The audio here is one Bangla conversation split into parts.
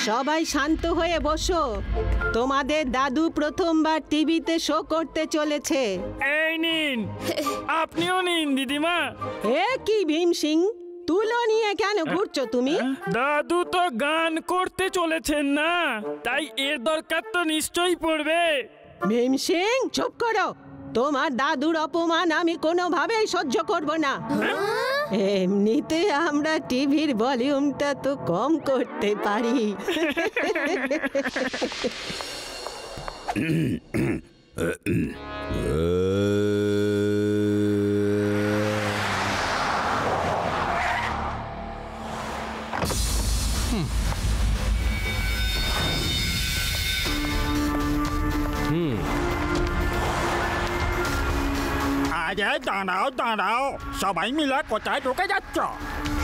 সবাই শান্ত হয়ে বসো। তোমাদের দাদু প্রথমবার টিভিতে শো করতে চলেছে। এই নিন, আপনিও নিন দিদিমা। এ কি ভীম সিং, তুলো নিয়ে কেন ঘুরছো তুমি? দাদু তো গান করতে চলেছেন না, তাই এর দরকার তো নিশ্চয়ই পড়বে। ভীম সিং চুপ করো। তোমার দাদুর অপমান আমি কোনোভাবেই সহ্য করব না। এমনিতে আমরা টিভির ভলিউমটা তো কম করতে পারি। আরে দাঁড়াও দাঁড়াও, সবাই মিলে কোথায় ঢুকে যাচ্ছ?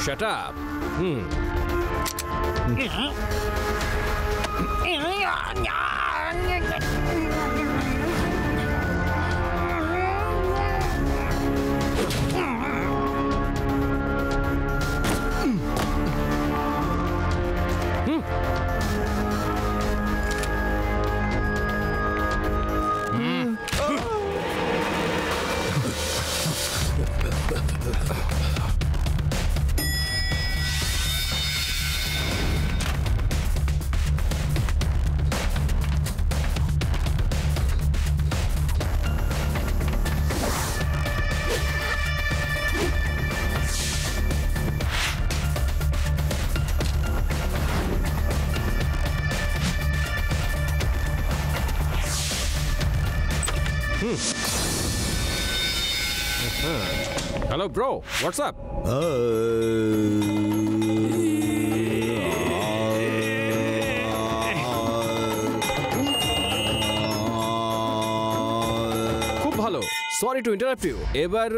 Shut up. Hello, bro. What's up? খুব ভালো। Sorry to interrupt you. এবার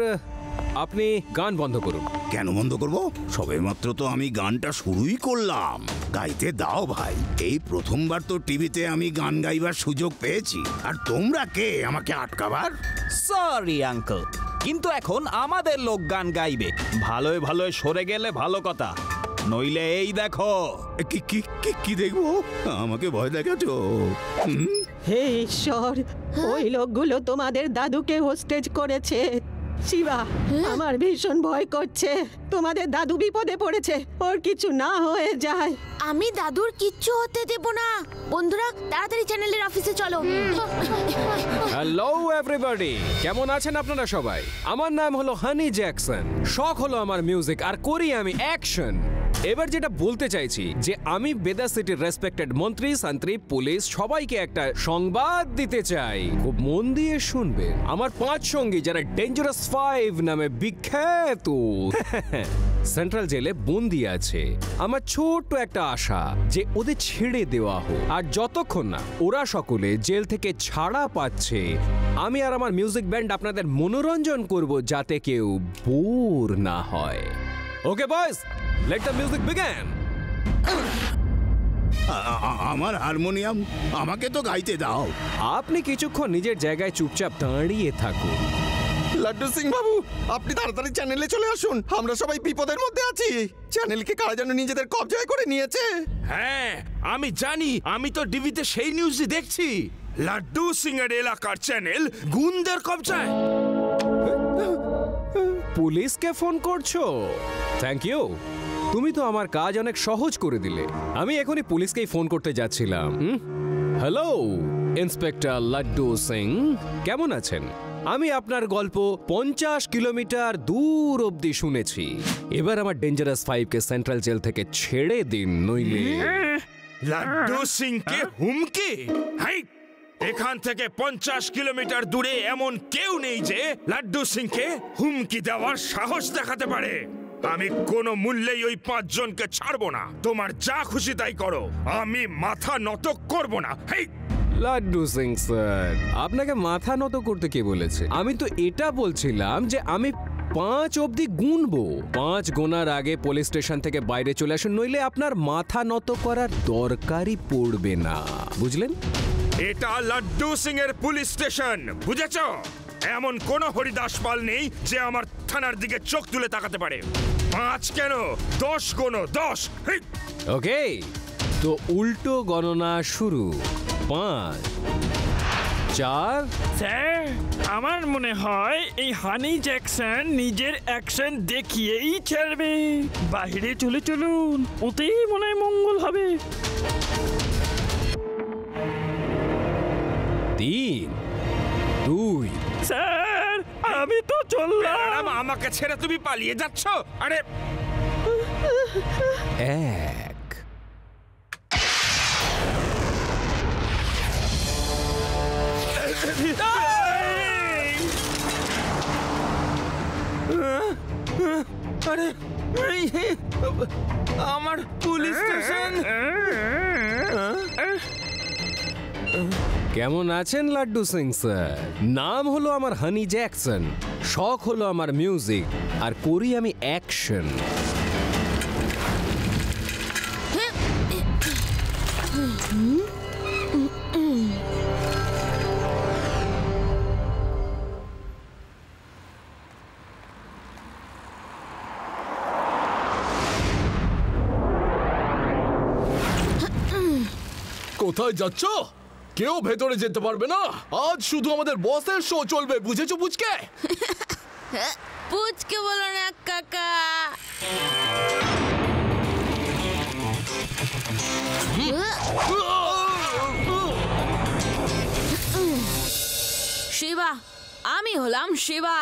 আপনি গান বন্ধ করুন। কেন বন্ধ করব? সবেমাত্র তো আমি গানটা শুরুই করলাম। গাইতে দাও ভাই। এই প্রথমবার তো টিভিতে আমি গান গাইবার সুযোগ পেয়েছি, আর তোমরা কে আমাকে আটকাবার? সরি আঙ্কেল, কিন্তু এখন আমাদের লোক গান গাইবে। ভালোই ভালোই সরে গেলে ভালো কথা, নইলে এই দেখো। কি কি কি কি দেখবো? আমাকে ভয় দেখাচ্ছো? হে ঈশ্বর, ওই লোকগুলো তোমাদের দাদুকে হোস্টেজ করেছে। শিবা, আমার ভীষণ ভয় করছে। তোমাদের দাদু বিপদে পড়েছে, ওর কিছু না হয়ে যায়। আমি দাদুর কিচ্ছু হতে দেব না। বন্ধুরা, তাড়াতাড়ি চ্যানেলের অফিসে চলো। হ্যালো এভরিবডি, কেমন আছেন আপনারা সবাই? আমার নাম হলো হানি জ্যাকসন। শখ হলো আমার মিউজিক, আর করি আমি অ্যাকশন। এবার যেটা বলতে চাইছি যে আমি বেদা সিটির রেসপেক্টেড মন্ত্রী, শান্ত্রী, পুলিশ সবাইকে একটা সংবাদ দিতে চাই। খুব মন দিয়ে শুনবেন। আমার 5 সঙ্গী যারা ডেঞ্জারাস 5 নামে বিখ্যাত সেন্ট্রাল জেলে বন্দি আছে। আমার ছোট্ট একটা আশা যে ওদের ছেড়ে দেওয়া হোক, আর যতক্ষণ না ওরা সকলে জেল থেকে ছাড়া পাচ্ছে আমি আর আমার মিউজিক ব্যান্ড আপনাদের মনোরঞ্জন করব, যাতে কেউ বোর না হয়। Okay boys, let the music begin. আমার হারমোনিয়াম, আমাকে তো গাইতে দাও। আপনি কিছুক্ষণ নিজের জায়গায় চুপচাপ দাঁড়িয়ে থাকুন। লাড্ডু সিং বাবু, আপনি তাড়াতাড়ি চ্যানেলে চলে আসুন। আমরা সবাই বিপদের মধ্যে আছি। চ্যানেলকে কারা যেন নিজেদের কবজায় করে নিয়েছে। হ্যাঁ, আমি জানি। আমি তো টিভিতে সেই নিউজই দেখছি। লাড্ডু সিং এর এলাকার চ্যানেল গুন্ডার কবজায়। পুলিশকে ফোন করছো? থ্যাংক ইউ, তুমি তো আমার কাজ অনেক সহজ করে দিলে। আমি এখনই পুলিশকেই ফোন করতে যাচ্ছিলাম। হ্যালো ইন্সপেক্টর লাড্ডু সিং, কেমন আছেন? আমি আপনার গল্প 50 কিলোমিটার দূর অবধি শুনেছি। এবার আমার ডেঞ্জারাস 5কে সেন্ট্রাল জেল থেকে ছেড়ে দিন, নইলে। লাড্ডু সিং কে হুমকি? হাই, এখান থেকে 50 কিলোমিটার দূরে এমন কেউ নেই যে লাড্ডু সিং কে হুমকি দেওয়ার সাহস দেখাতে পারে। আমি কোনো মূল্যেই ওই 5 জনকে ছাড়বো না। তোমার যা খুশি তাই করো, আমি মাথা নত করব না। হেই লাড্ডু সিং স্যার, আপনাকে মাথা নত করতে কে বলেছে? আমি তো এটা বলছিলাম যে আমি 5 অবধি গুনবো। 5 গোনার আগে পুলিশ স্টেশন থেকে বাইরে চলে আসুন, নইলে আপনার মাথা নত করার দরকারই পড়বে না, বুঝলেন? এটা লাড্ডু সিং এর পুলিশ স্টেশন, বুঝেছো? এমন কোন হরিদাস পাল নেই যে আমার থানার দিকে চোখ তুলে তাকাতে পারে। 5 কেন, 10 গোনো, 10। ওকে, তো উল্টো গণনা শুরু। 5, 4। স্যার, আমার মনে হয় এই হানি জ্যাকসন নিজের অ্যাকশন দেখিয়েই ছাড়বে। বাইরে চলে চলুন, ওতেই মনে হয় মঙ্গল হবে। 3, 2। স্যার, আমি তো চললাম। আমাকে ছেড়ে তুমি পালিয়ে যাচ্ছ? আরে 1। আরে আমার পুলিশ স্টেশন। কেমন আছেন লাড্ডু সিং স্যার? নাম হলো আমার হানি জ্যাকসন, শখ হলো আমার মিউজিক, আর করি আমি অ্যাকশন। কোথায় যাচ্ছ? কেউ ভেতরে যেতে পারবে না। আজ শুধু আমাদের বসের শো চলবে, বুঝেছো পুচকে? পুচকে বলো না কাকা। শিবা, আমি হলাম শিবা।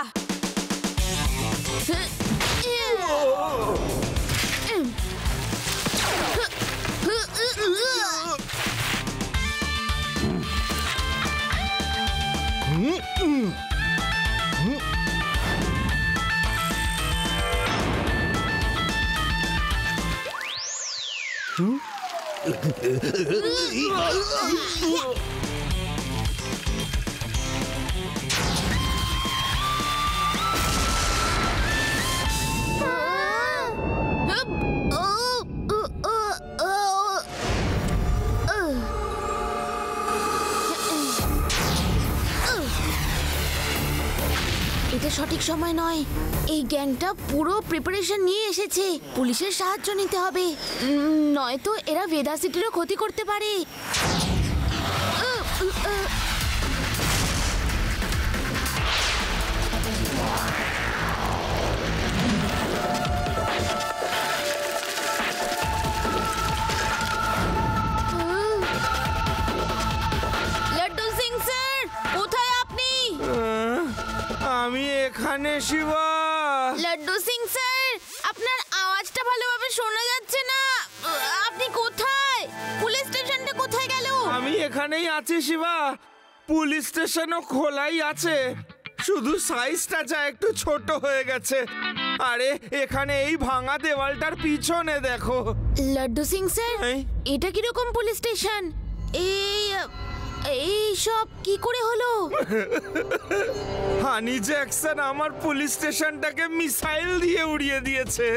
এটা সঠিক সময় নয়। এই গ্যাংটা পুরো প্রিপারেশন নিয়ে এসেছে। পুলিশের সাহায্য নিতে হবে, নয়তো এরা ভেদা সিটিরও ক্ষতি করতে পারে। লাড্ডু সিং স্যার, কোথায় আপনি? আমি এখানে শিবা। লাড্ডু সিং স্যার, আপনার আওয়াজটা ভালোভাবে শোনা যাচ্ছে না। আপনি কোথায়? পুলিশ স্টেশনটা কোথায় গেল? আমি এখানেই আছি শিবা। পুলিশ স্টেশনও খোলাই আছে, শুধু সাইজটা যা একটু ছোট হয়ে গেছে। আরে এখানে এই ভাঙা দেওয়ালটার পিছনে দেখো। লাড্ডু সিং স্যার, এটা কিরকম পুলিশ স্টেশন? এই সব কি করে হলো? হানি জ্যাকসন আমার পুলিশ স্টেশনটাকে মিসাইল দিয়ে উড়িয়ে দিয়েছে।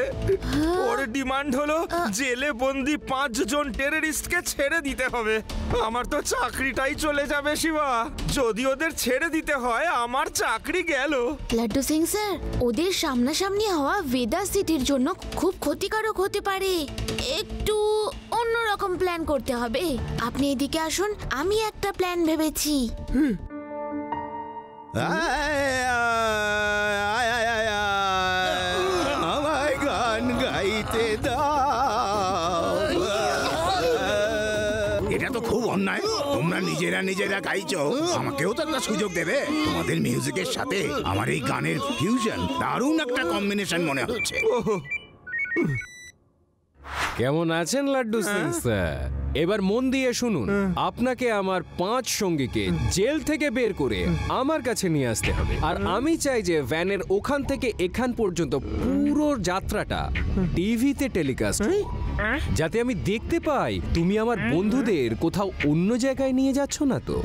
ওর ডিমান্ড হলো জেলে বন্দি 5 জন টেররিস্টকে ছেড়ে দিতে হবে। আমার তো চাকরিটাই চলে যাবে শিবা। যদি ওদের ছেড়ে দিতে হয়, আমার চাকরি গেল। লাড্ডু সিং স্যার, ওদের সামনাসামনি হওয়া ভেদা সিটির জন্য খুব ক্ষতিকারক হতে পারে। একটু অন্যরকম প্ল্যান করতে হবে। আপনি এদিকে আসুন, আমি একটা প্ল্যান ভেবেছি। আমায় গান গাইতে দাও। এটা তো খুব অন্যায়। তোমরা নিজেরা গাইছো, আমাকেও তো একটা সুযোগ দেবে। তোমাদের মিউজিকের সাথে আমার এই গানের ফিউশন দারুণ একটা কম্বিনেশন মনে হচ্ছে। কেমন আছেন লাড্ডু সিং স্যার? এবার মন দিয়ে শুনুন। আপনাকে আমার 5 সঙ্গীকে জেল থেকে বের করে আমার কাছে নিয়ে আসতে হবে। আর আমি চাই যে ভ্যানের ওখান থেকে এখান পর্যন্ত পুরো যাত্রাটা টিভিতে টেলিকাস্ট, যাতে আমি দেখতে পাই তুমি আমার বন্ধুদের কোথাও অন্য জায়গায় নিয়ে যাচ্ছ না তো।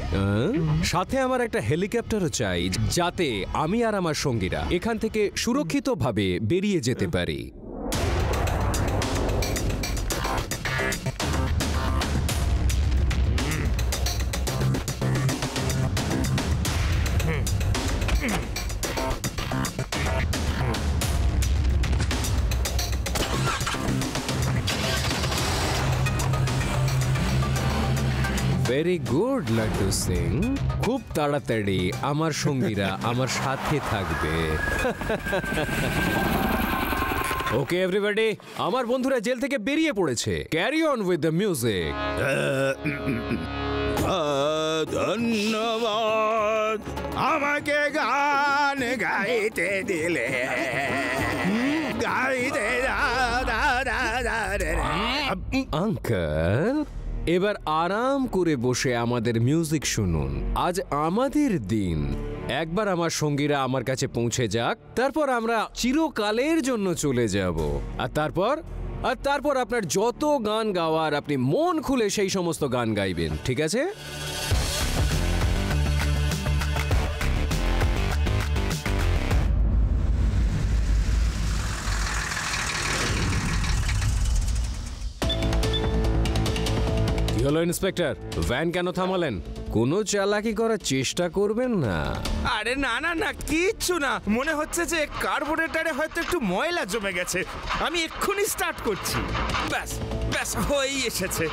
সাথে আমার একটা হেলিকপ্টারও চাই, যাতে আমি আর আমার সঙ্গীরা এখান থেকে সুরক্ষিতভাবে বেরিয়ে যেতে পারি। ভেরি গুড লাড্ডু সিং, খুব তাড়াতাড়ি আমার সঙ্গীরা আমার সাথে থাকবে। ওকে এভরিবডি, আমার বন্ধুরা জেল থেকে বেরিয়ে পড়েছে। Carry on with the music. ধন্যবাদ আমাকে গান গাইতে দিলে। গাইতে আঙ্কেল, এবার আরাম করে বসে আমাদের মিউজিক শুনুন। আজ আমাদের দিন। একবার আমার সঙ্গীরা আমার কাছে পৌঁছে যাক, তারপর আমরা চিরকালের জন্য চলে যাব। আর তারপর আপনার যত গান গাওয়ার আপনি মন খুলে সেই সমস্ত গান গাইবেন, ঠিক আছে? কি হলো ইন্সপেক্টর, ভ্যান কেন থামালেন? কোনো চালাকি করার চেষ্টা করবেন না। আরে না না না, কিচ্ছু না। মনে হচ্ছে যে কার্বোরেটরে হয়তো একটু ময়লা জমে গেছে। আমি এক্ষুনি স্টার্ট করছি। ব্যাস ব্যাস, হয়েই এসেছে।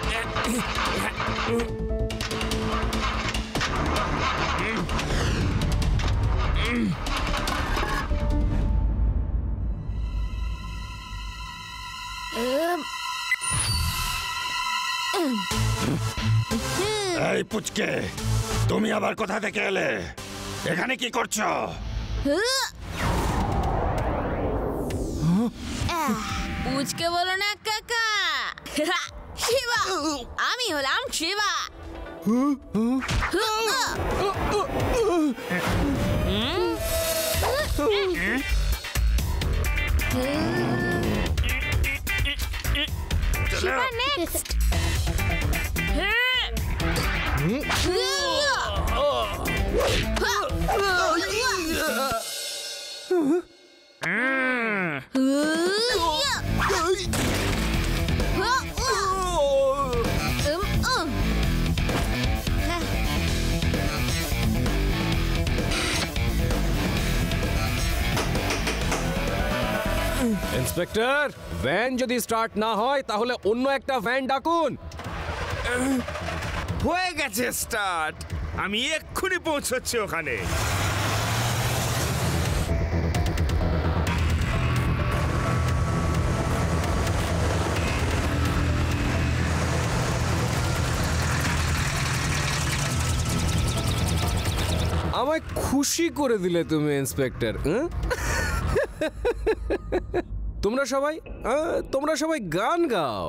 এই পুচকে, তুমি আবার কোথা থেকে এলে? এখানে কি করছো? পুচকে বলো না কাকা। শিবা, আমি হলাম Shiva. Shiva next. Inspector, van যদি স্টার্ট না হয় তাহলে অন্য একটা ভ্যান ডাকুন। হয়ে গেছে স্টার্ট। আমি এক্ষুনি পৌঁছচ্ছি ওখানে। আমায় খুশি করে দিলে তুমি ইন্সপেক্টর। তোমরা সবাই গান গাও।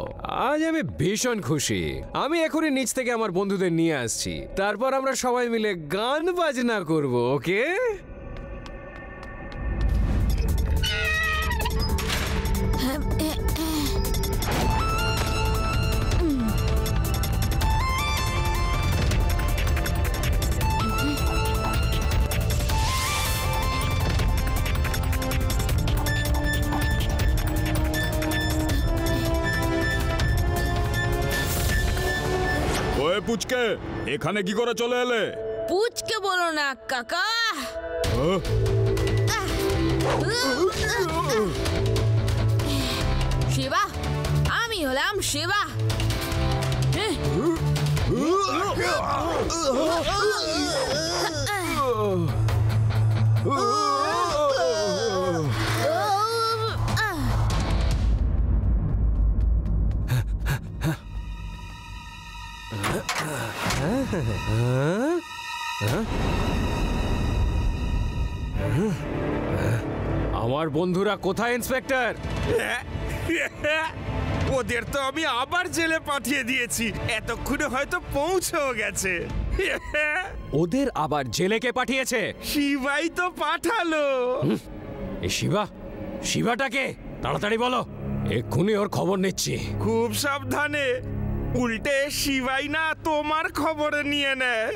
আজ আমি ভীষণ খুশি। আমি এখনই নিচ থেকে আমার বন্ধুদের নিয়ে আসছি, তারপর আমরা সবাই মিলে গান বাজনা করব। ওকে? ওই পুচকে, এখানে কি করে চলে এলে? পুচকে বলো না কাকা। শিবা, আমি হলাম শিবা। আমার বন্ধুরা কোথায় ইন্সপেক্টর? ওদের তো আমি আবার জেলে পাঠিয়ে দিয়েছি। এতক্ষণে হয়তো পৌঁছেও গেছে। ওদের আবার জেলে কে পাঠিয়েছে? শিবাই তো পাঠালো। এই শিবাটাকে তাড়াতাড়ি বলো, এক্ষুনি ওর খবর নিচ্ছি। খুব সাবধানে, উল্টে শিবাই না তোমার খবরে নিয়ে নেয়।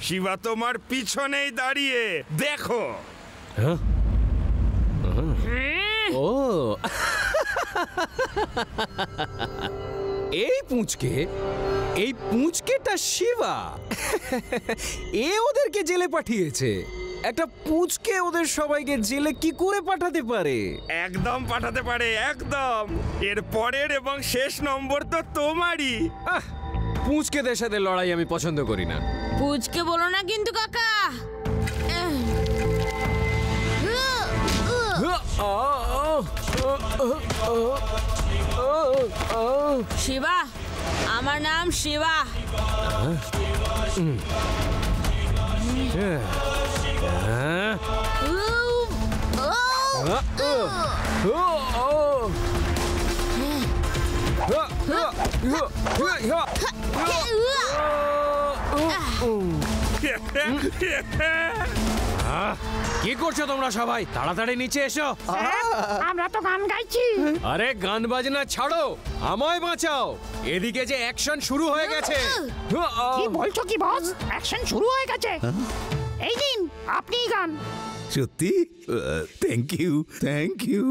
শিবা তোমার পিছনেই দাঁড়িয়ে, দেখো। ও এই পুঁচকেটা শিবা। এ ওদেরকে জেলে পাঠিয়েছে। একটা পুঁচকে ওদের সবাইকে জেলে কি করে পাঠাতে পারে? একদম পাঠাতে পারে, একদম। এর পরের এবং শেষ নম্বর তো তোমারই। পুচকেদের সাথে লড়াই আমি পছন্দ করি না। পুচকে বলো না কিন্তু কাকা। শিবা, আমার নাম শিবা। কি করছো তোমরা সবাই? তাড়াতাড়ি নিচে এসো। আমরা তো গান গাইছি। আরে গান বাজনা ছাড়ো, আমায় বাঁচাও। এদিকে যে অ্যাকশন শুরু হয়ে গেছে। কি বলছো কি বস? অ্যাকশন শুরু হয়ে গেছে? এই দিন আপনিই গান। সত্যি? Thank you, thank you.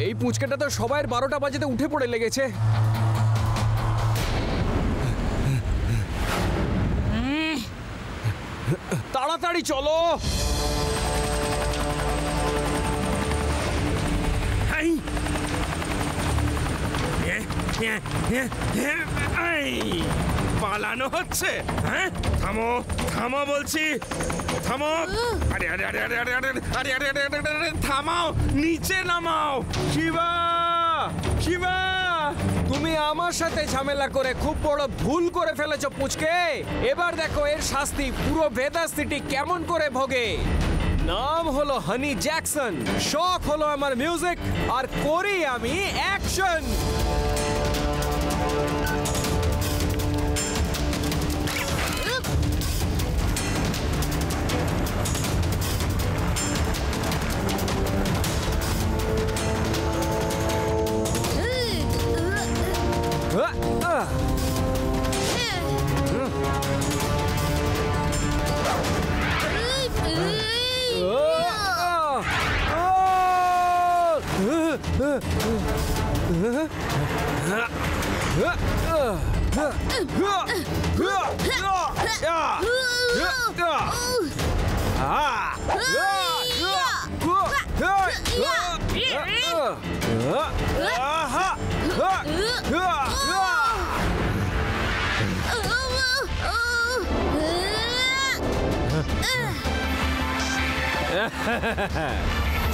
এই পুচকেটা তো সবাই 12টা বাজেতে উঠে পড়ে লেগেছে। তাড়াতাড়ি চলো। পালানো হচ্ছে? হ্যাঁ, থামো থামো বলছি, থামো। আরে আরে আরে আরে আরে আরে আরে আরে আরে আরে আরে থামাও, নিচে নামাও। শিবা, শিবা, তুমি আমার সাথে ঝামেলা করে খুব বড় ভুল করে ফেলেছো পুচকে। এবার দেখো এর শাস্তি পুরো ভেদাস সিটি কেমন করে ভোগে। নাম হলো হানি জ্যাকসন, শখ হলো আমার মিউজিক, আর করি আমি অ্যাকশন।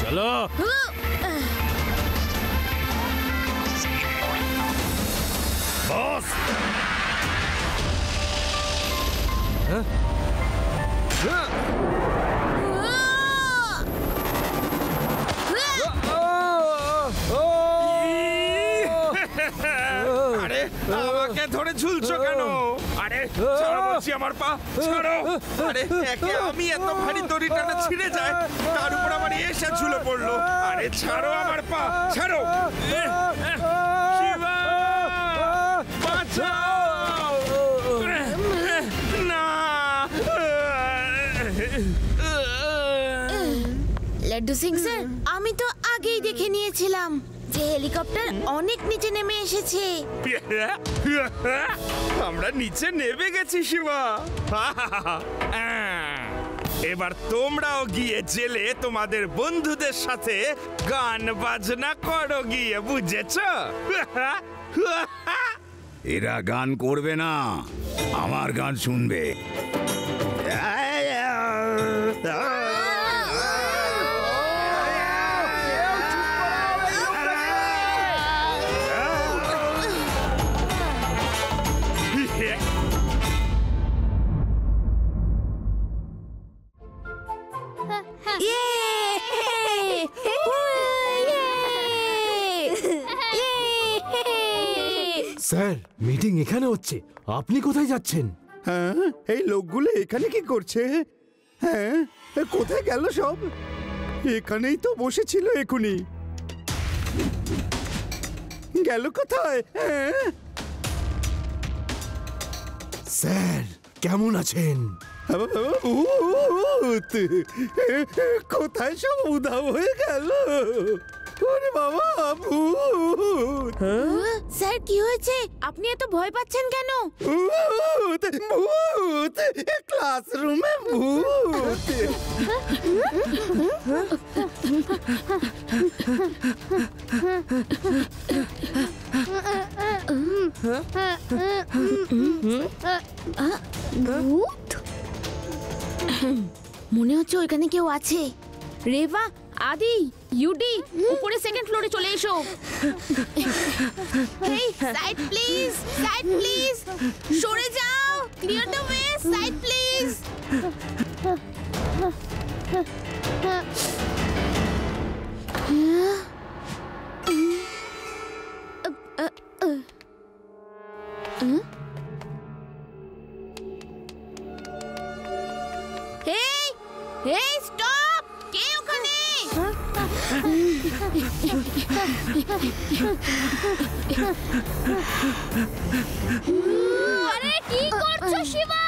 চলো। বস, আরে আমাকে ধরে ঝুলছো কেন? আরে ছাড়ো বলছি আমার পা, ছাড়ো। আরে একে আমি এত ভারী দড়িটাটা ছিঁড়ে যায়, তার উপর আবার এসে ঝুলে পড়লো। আরে ছাড়ো আমার পা, ছাড়ো। শিবা, বাঁচাও। না। লাড্ডু সিং স্যার, আমি তো আগেই দেখে নিয়েছিলাম যে হেলিকপ্টার অনেক নিচে নেমে এসেছে। আমরা নিচে নেমে গেছি শিবা। এবার তোমরাও গিয়ে জেলে তোমাদের বন্ধুদের সাথে গান বাজনা করো গিয়ে, বুঝেছো? এরা গান করবে না, আমার গান শুনবে। স্যার, মিটিং এখানে হচ্ছে, আপনি কোথায় যাচ্ছেন? হ্যাঁ, এই লোকগুলো এখানে কি করছে? হ্যাঁ, কোথায় গেল সব? এখানেই তো বসেছিল এখুনি। গেল কোথায়? স্যার কেমন আছেন? ভূত কোথায় সব উধাও হয়ে গেল? ওরে বাবা, ভূত! স্যার কি হয়েছে? আপনি এত ভয় পাচ্ছেন কেন? ভূত! ভূত! ক্লাসরুমে ভূত! ভূত? মনে হচ্ছে ওইখানে কেউ আছে। রেভা, আদি, ইউডি, উপরে সেকেন্ড ফ্লোরে চলে এসো। Hey, side please, side please, সরে যাও, clear the way, side please. Hey, hey, stop! কে ওখানে? আরে কি করছো শিবা?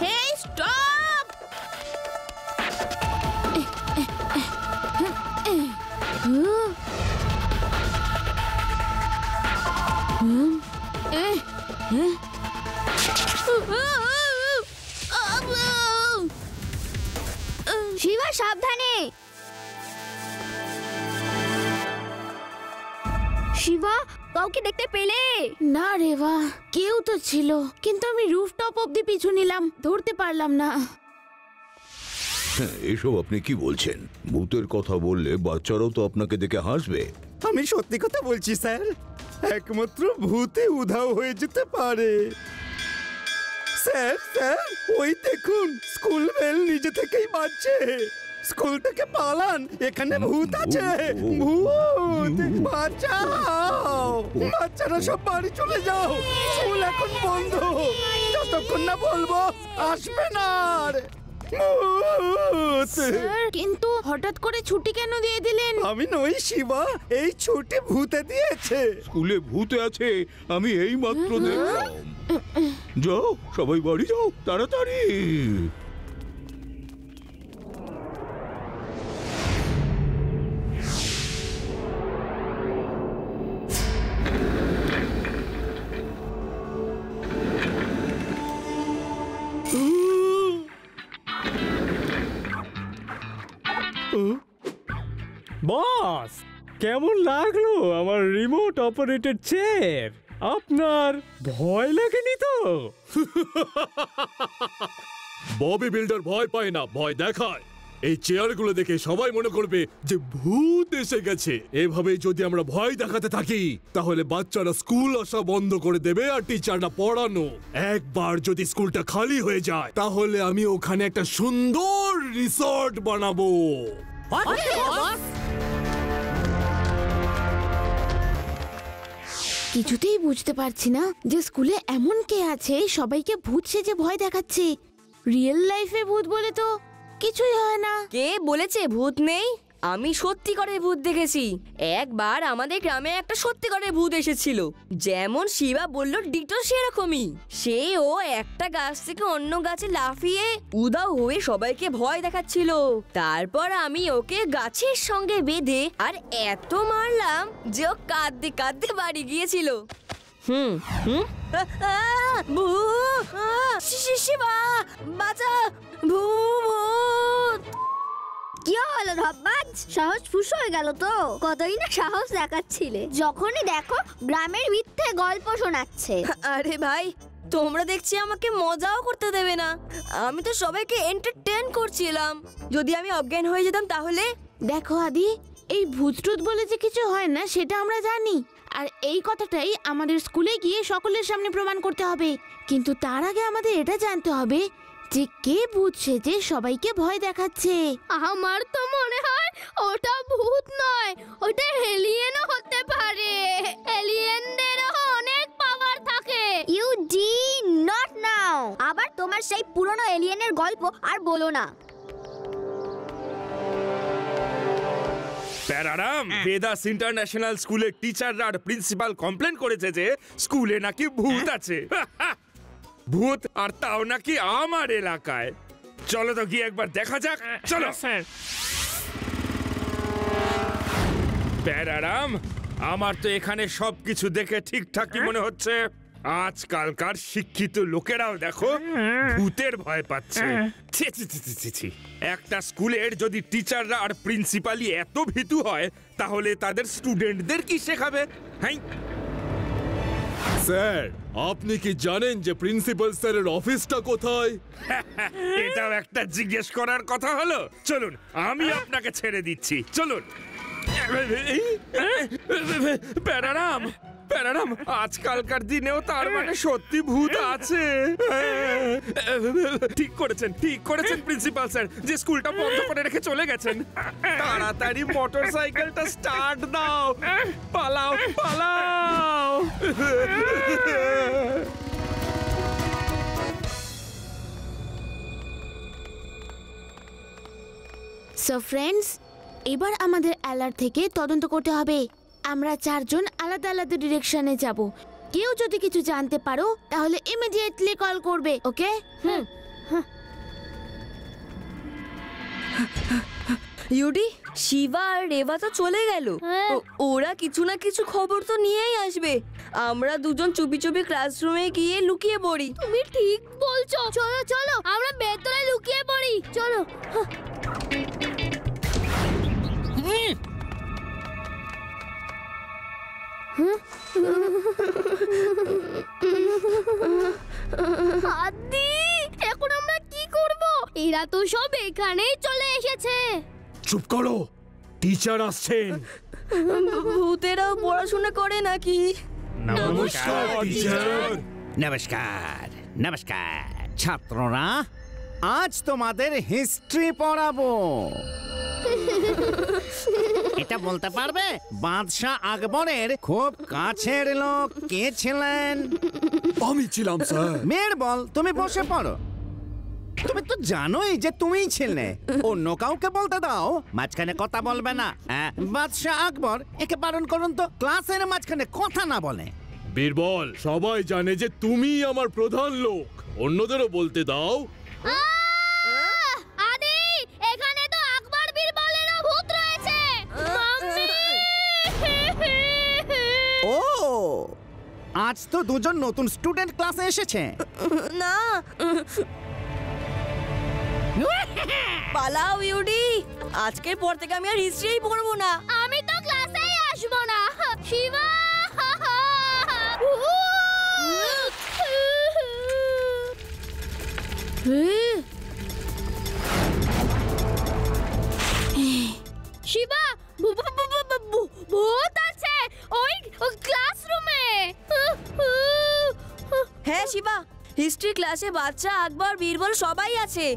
হেই, স্টপ! শিবা, সাবধানে! শিবা, কাউকে দেখতে পেলে? না রেভা, কেউ তো ছিল, কিন্তু আমি রুফটপ অব্দি পিছু নিলাম, ধরতে পারলাম না। এসব আপনি কি বলছেন? ভূতের কথা বললে বাচ্চারাও তো আপনাকে দেখে হাসবে। আমি সত্যি কথা বলছি স্যার, একমাত্র ভূতে উধাও হয়ে যেতে পারে। স্যার স্যার, ওই দেখুন, স্কুল বেল নিজে থেকেই বাজছে। স্কুল থেকে পালান, এখানে ভূত আছে। ভূত! বাঁচাও! বাচ্চারা সব বাড়ি চলে যাও, স্কুল এখন বন্ধ। যতক্ষণ না বলবো আসবে না। কিন্তু হঠাৎ করে ছুটি কেন দিয়ে দিলেন? আমি নই শিবা, এই ছুটি ভূতে দিয়েছে। স্কুলে ভূতে আছে, আমি এই মাত্র দেখলাম। যাও সবাই বাড়ি যাও, তাড়াতাড়ি। বস, কেমন লাগলো আমার রিমোট অপারেটেড চেয়ার? আপনার ভয় লাগেনি তো? ববি বিল্ডার ভয় পায় না, ভয় দেখায়। এই চেয়ারগুলো দেখে সবাই মনে করবে যে ভূত এসে গেছে। এভাবে যদি আমরা ভয় দেখাতে থাকি তাহলে বাচ্চারা স্কুল আসা বন্ধ করে দেবে আর টিচাররা পড়ানো। একবার যদি স্কুলটা খালি হয়ে যায় তাহলে আমি ওখানে একটা সুন্দর রিসর্ট বানাবো। কিছুতেই বুঝতে পারছি না যে স্কুলে এমন কে আছে সবাইকে ভূত সেজে ভয় দেখাচ্ছে। রিয়েল লাইফে ভূত বলে তো কিছুই হয় না। কে বলেছে ভূত নেই? আমি সত্যিকারের ভূত দেখেছি। একবার আমাদের গ্রামে একটা সত্যিকারের ভূত এসেছিল, যেমন শিবা বলল ডিটো সেরকমই। সে ও একটা গাছ থেকে অন্য গাছে লাফিয়ে উধাও হয়ে সবাইকে ভয় দেখাচ্ছিল। তারপর আমি ওকে গাছের সঙ্গে বেঁধে আর এত মারলাম যে ও কাঁদতে কাঁদতে বাড়ি গিয়েছিল। শিবা বাঁচা, ভূত! কি হলো ধব্বাজ? সাহস ফুস হয়ে গেল তো? কতই না সাহস দেখাচ্ছিলে, যখনই দেখো গ্রামের মিথ্যে গল্প শোনাচ্ছে। আরে ভাই, তোমরা দেখছি আমাকে মজাও করতে দেবে না। আমি তো সবাইকে এন্টারটেইন করছিলাম। যদি আমি অজ্ঞান হয়ে যেতাম তাহলে? দেখো আদি, এই ভূত টুত বলে যে কিছু হয় না সেটা আমরা জানি, আর এই কথাটাই আমাদের স্কুলে গিয়ে সকলের সামনে প্রমাণ করতে হবে। কিন্তু তার আগে আমাদের এটা জানতে হবে যে কে ভূত সেজে সবাইকে ভয় দেখাচ্ছে। আমার তো মনে হয় ওটা ভূত নয়, ওটা এলিয়েনও হতে পারে। এলিয়েনদেরও অনেক পাওয়ার থাকে। U D not now. আবার তোমার সেই পুরনো এলিয়েনের গল্প আর বলো না। প্যারারাম, বেদাস ইন্টারন্যাশনাল স্কুলের টিচাররা আর প্রিন্সিপাল কমপ্লেন করেছে যে স্কুলে নাকি ভূত আছে। ভূত, আর তাও নাকি আমার এলাকায়। চলো তো গিয়ে একবার দেখা যাক। চলো স্যার। প্যারারাম, আমার তো এখানে সবকিছু দেখে ঠিকঠাকই মনে হচ্ছে। আজকালকার শিক্ষিত লোকেরাও দেখো ভূতের ভয় পাচ্ছে। ছি, ছি, ছি, ছি, ছি, ছি। একটা স্কুলের যদি টিচাররা আর প্রিন্সিপালই এত ভীতু হয়, তাহলে তাদের স্টুডেন্টদের কি শেখাবে? হ্যাঁ স্যার, আপনি কি জানেন যে প্রিন্সিপাল স্যারের অফিসটা কোথায়? এটাও একটা জিজ্ঞেস করার কথা হলো। চলুন, আমি আপনাকে ছেড়ে দিচ্ছি, চলুন। প্যারারাম, প্যারারাম, আজকালকার দিনেও তার মানে সত্যি ভূত আছে। ঠিক করেছেন প্রিন্সিপাল স্যার, যে স্কুলটা বন্ধ করে রেখে চলে গেছেন। তাড়াতাড়ি মোটরসাইকেলটা স্টার্ট দাও, পালাও পালাও। সো ফ্রেন্ডস, এবার আমাদের অ্যালার্ট থেকে তদন্ত করতে হবে। আমরা চারজন আলাদা আলাদা ডিরেকশনে যাব। কেউ যদি কিছু জানতে পারো তাহলে ইমিডিয়েটলি কল করবে, ওকে? ইউডি, শিবা আর রেবা তো চলে গেল। ওরা কিছু না কিছু খবর তো নিয়েই আসবে। আমরা দুজন চুপি চুপি ক্লাসরুমে গিয়ে লুকিয়ে পড়ি। তুমি ঠিক বলছো। চলো চলো, আমরা ভেতরে লুকিয়ে পড়ি। চলো। আদি, এখন আমরা কি করব? এরা তো সব এখানেই চলে এসেছে। চুপ করো, টিচার আসছেন। ভূতেরাও পড়াশোনা করে নাকি? নমস্কার টিচার। নমস্কার নমস্কার ছাত্ররা, আজ তোমাদের হিস্ট্রি পড়াবো। এটা বলতে পারবে বাদশাহ আকবরের খুব কাছের লোক কে ছিলেন? আমি ছিলাম স্যার। মেয়ের বল, তুমি বসে পড়ো। তুমি তো জানোই যে তুমিই ছিলে। অন্য কাউকে বলতে দাও, মাঝখানে কথা বলবে না। বাদশাহ আকবর, একে বারণ করুন তো ক্লাসের মাঝখানে কথা না বলে। বীরবল, সবাই জানে যে তুমি আমার প্রধান লোক, অন্যদেরও বলতে দাও। আদি, এখানে তো আকবর বীরবলেরও ভূত রয়েছে। ও, আজ তো দুজন নতুন স্টুডেন্ট ক্লাসে এসেছে। না, পালাও ইউডি, আজকের পর থেকে আমি আর হিস্ট্রিই পড়বো না। আমি তো ক্লাসেই আসবো না। শিবা, শিবা, ভূত আছে ওই ক্লাসরুমে। হ্যাঁ শিবা, হিস্ট্রি ক্লাসে বাদশাহ আকবর বীরবল সবাই আছে।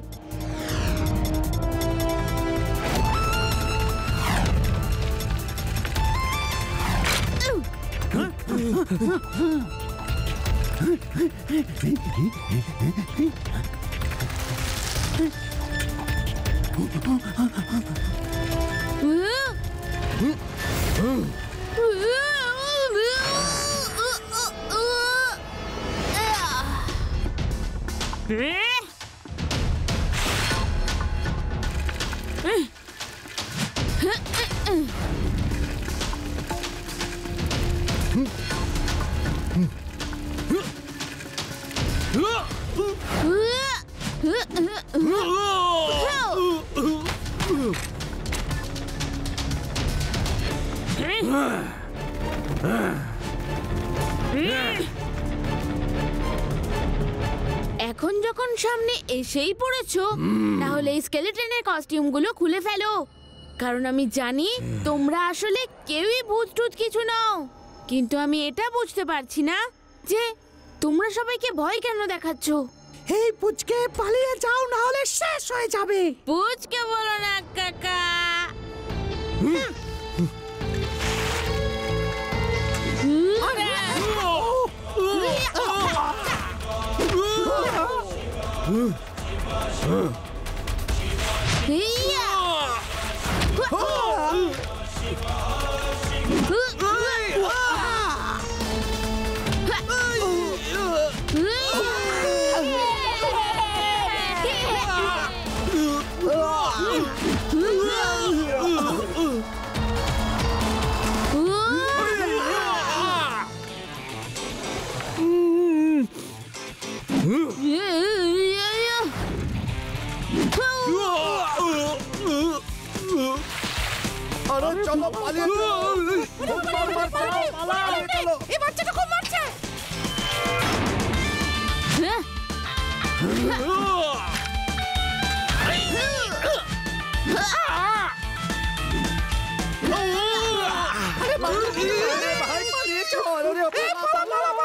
এখন যখন সামনে এসেই পড়েছো, তাহলে এই স্কেলেটনের কস্টিউমগুলো খুলে ফেলো। কারণ আমি জানি তোমরা আসলে কেউই ভূত টুত কিছু নাও। কিন্তু আমি এটা বুঝতে পারছি না যে তোমরা সবাইকে ভয় কেন দেখাচ্ছ। এই পুচকে, পালিয়ে যাও, না হলে শেষ হয়ে যাবে। পুচকে বলো না কাকা। আরে চলো পালিয়ে চলো। এই বাচ্চাটা খুব মারছে। ভাই পালিয়ে চলো রে, পালাও।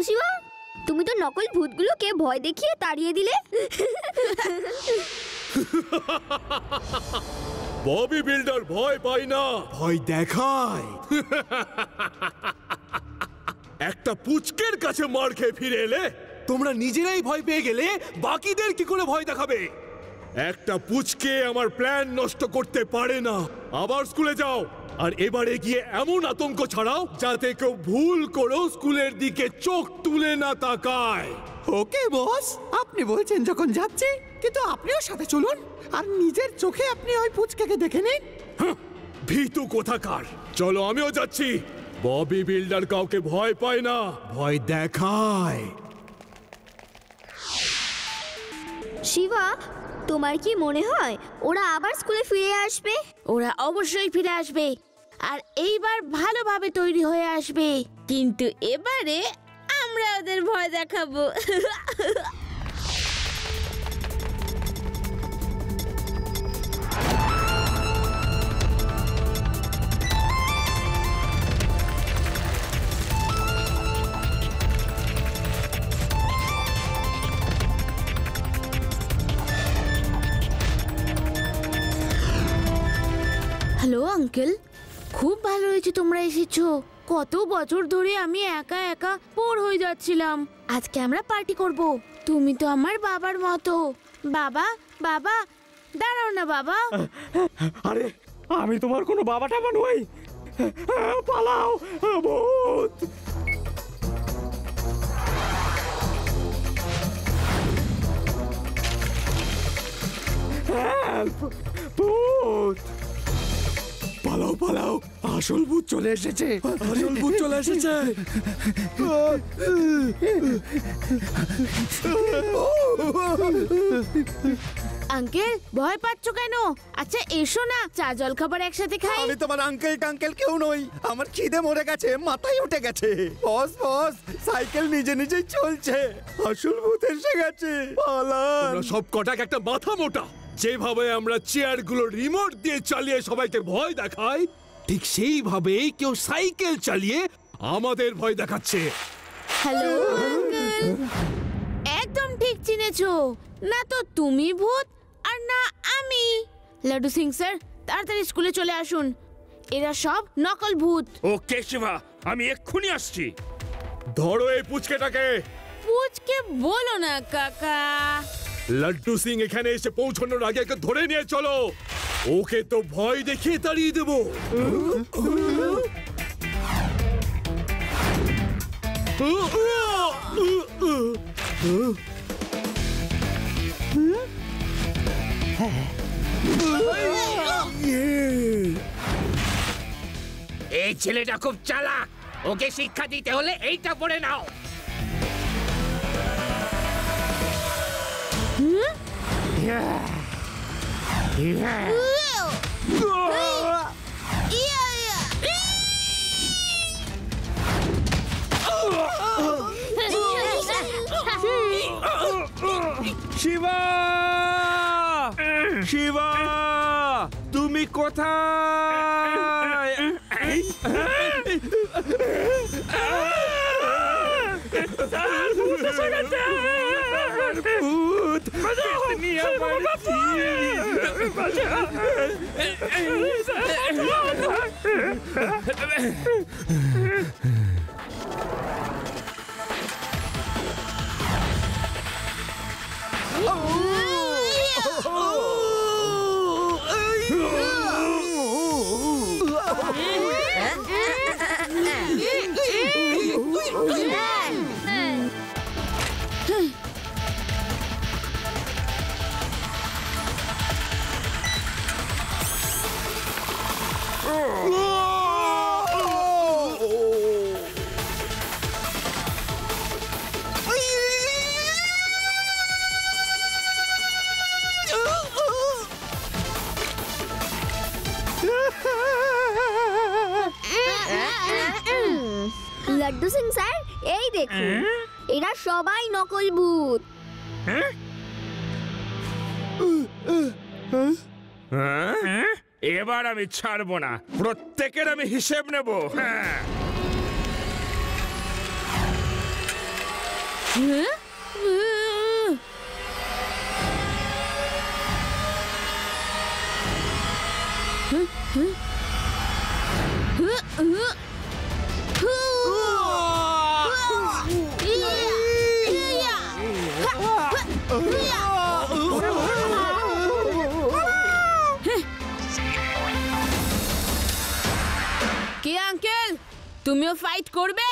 শিবা, তুমি তো নকল ভূতগুলোকে ভয় দেখিয়ে তাড়িয়ে দিলে। ববি বিল্ডার ভয় পায় না, ভয় দেখায়। একটা পুচকের কাছে মার খেয়ে ফিরে এলে তোমরা নিজেরাই ভয় পেয়ে গেলে বাকিদের কি করে ভয় দেখাবে? একটা পুচকে আমার প্ল্যান নষ্ট করতে পারে না। আবার স্কুলে যাও, আর এবারে গিয়ে এমন আতঙ্ক ছড়াও যাতে কেউ ভুল করেও স্কুলের দিকে চোখ তুলে না তাকায়। ওকে বস, আপনি বলছেন যখন যাচ্ছি, কিন্তু আপনিও সাথে চলুন আর নিজের চোখে আপনি ওই পুচকেকে দেখে নিন। ভীতু কোথাকার, চলো আমিও যাচ্ছি। ববি বিল্ডার কাউকে ভয় পায় না, ভয় দেখায়। শিবা, তোমার কি মনে হয় ওরা আবার স্কুলে ফিরে আসবে? ওরা অবশ্যই ফিরে আসবে, আর এইবার ভালোভাবে তৈরি হয়ে আসবে। কিন্তু এবারে আমরা ওদের ভয় দেখাবো। হ্যালো আঙ্কেল, খুব ভালো হয়েছে তোমরা এসেছো। কত বছর ধরে আমি একা একা বোর হয়ে যাচ্ছিলাম। আজকে আমরা পার্টি করব। তুমি তো আমার বাবার মতো। বাবা, বাবা, দাঁড়াও না বাবা। আরে আমি তোমার কোনো বাবা টাবা নই। পালাও ভূত। হেল্প, ভূত। পালাও পালাও, আসল ভূত চলে এসেছে, আসল ভূত চলে এসেছে। আঙ্কেল, ভয় পাচ্ছ কেন? আচ্ছা এসো না, চা জল খাবার একসাথে খাই। আমি তোমার আঙ্কেল টাঙ্কেল কেউ নই, আমার খিদে মরে গেছে, মাথায় উঠে গেছে। বস বস, সাইকেল নিজে নিজেই চলছে, আসল ভূত এসে গেছে, পালান। তোমরা সব কটাক একটা মাথা মোটা। যেভাবে আমরা চেয়ারগুলো রিমোট দিয়ে চালিয়ে সবাইকে ভয় দেখাই, ঠিক সেইভাবেই কেউ সাইকেল চালিয়ে আমাদের ভয় দেখাচ্ছে। হ্যালো আঙ্কেল, একদম ঠিক চিনেছো। না তো তুমি ভূত আর না আমি। লাড্ডু সিং স্যার, তাড়াতাড়ি স্কুলে চলে আসুন। এরা সব নকল ভূত। ওকে শিবা, আমি এক্ষুনি আসছি। ধরো এই পুচকেটাকে। পুচকে বলো না কাকা। লাড্ডু সিং এখানে এসে পৌঁছানোর আগে ওকে ধরে নিয়ে চলো। ওকে তো ভয় দেখিয়ে তাড়িয়ে দেবো। এই ছেলেটা খুব চালাক, ওকে শিক্ষা দিতে হলে এইটা পড়ে নাও। শিবা, শিবা, তুমি কোথায়? ভূত লাড্ডু সিং স্যার, এই দেখুন, এরা সবাই নকল ভূত। এবার আমি ছাড়বো না, প্রত্যেকের আমি হিসেব নেব। হ্যাঁ, কি আঙ্কেল, তুমিও ফাইট করবে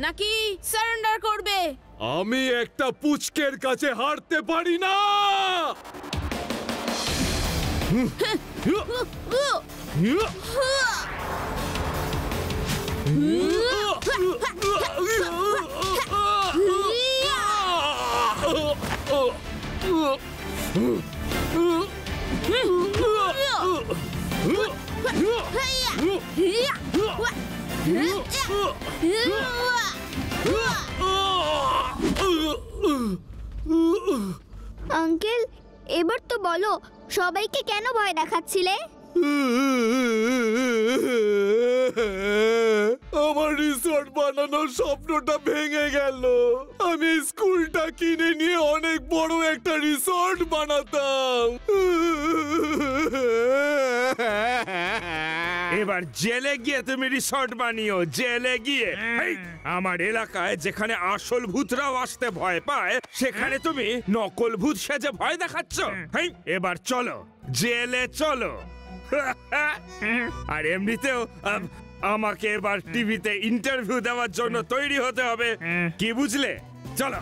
নাকি সারেন্ডার করবে? আমি একটা পুচকের কাছে হারতে পারি না। আঙ্কেল, এবার তো বলো, সবাইকে কেন ভয় দেখাচ্ছিলে? আমার রিসর্ট বানানোর স্বপ্নটা ভেঙে গেল। আমি স্কুলটা কিনে নিয়ে অনেক বড় একটা রিসর্ট বানাতাম। এবার জেলে গিয়ে তুমি রিসর্ট বানিও, জেলে গিয়ে। এই, আমার এলাকায় যেখানে আসল ভূতরাও আসতে ভয় পায়, সেখানে তুমি নকল ভূত সেজে ভয় দেখাচ্ছ। এই, এবার চলো, জেলে চলো। আর এমনিতেও আমাকে এবার টিভিতে ইন্টারভিউ দেওয়ার জন্য তৈরি হতে হবে, কি বুঝলে? চলো।